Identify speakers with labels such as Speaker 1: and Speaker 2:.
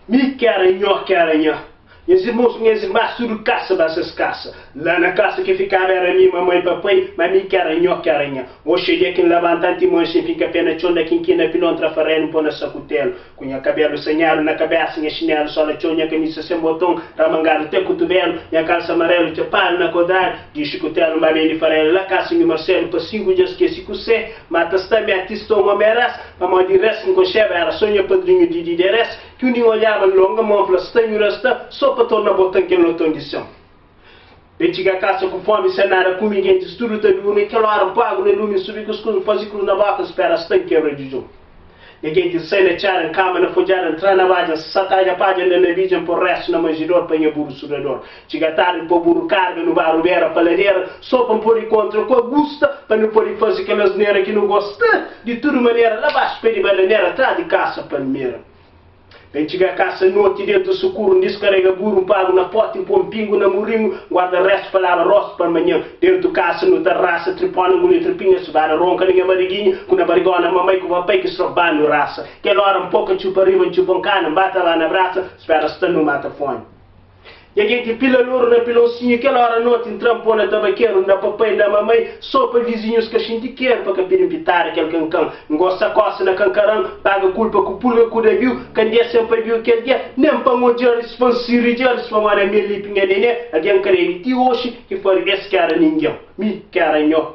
Speaker 1: Mi carinha. Meus irmãos, minhas irmãs, tudo caça, essas caça. Lá na caça que ficava era minha mamãe e papai, mas me carinha. Hoje dia que levantante, mãe, se fica pena chonda, que na pilontra fareno, põe na sacutelo. Cunha cabelo senhalo na cabeça, minha chinelo, só na chonha, camisa sem botão, ramangado até cotovelo, minha calça amarelo, te paro na codar, diz cutelo, mas bem de farelo, lá caça, meu Marcelo, para 5 dias que se cusé, mata-se também, artista uma meras, para mãe de resto, com cheva, era sonha padrinho de deres, que um olhava longa, mão, flastanho, rasta, só para tornar botão que não tem condição. Betiga caça com fome, senara comigo, entre estudo da luna, que ela pago no lume, subir com os coisas, fazer com na vaca, espera, se tem quebra de jogo. Ninguém te sai na chara, cama, na folhada, entrar na vaga, satai a página na vídeo, por resto, na magidor, panha burro surador. Chega tarde, pôr burro carga, no bar, beira, paladeira, só para pôr encontro com a gusta, para não pôr fazer aquelas neiras que não gosta, de toda maneira, lá baixo, pede bananeira, atrás de caça, palmeira. Vem chegar caça noite dentro do socorro, descarrega burro, pago na porta, impõe pingo na murinho, guarda resto, palavra rosto para amanhã. Dentro do caça, no terraça, tripona, engole tripinha, subara, ronca, ninguém barriguinha, com a barrigona, mamãe com o papai que estrobando no raça. Aquela hora um pouco, chupa riba, chupa um cana, bata lá na braça, espera se no mata fome. E a gente pila louro na piloncinha, aquela hora noite entrampou na tabaqueiro, na papai, na mamãe, só para vizinhos que a gente quer, para capirem pitar aquele cancão. Gosta coça na cancarão, paga culpa com pulga com o viu, quem dia sempre viu aquele dia, nem para mojar, se for sirijar, se for uma minha lipinha nenê, alguém querer ir hoje, que foi esse cara ninguém. Mi caranhó.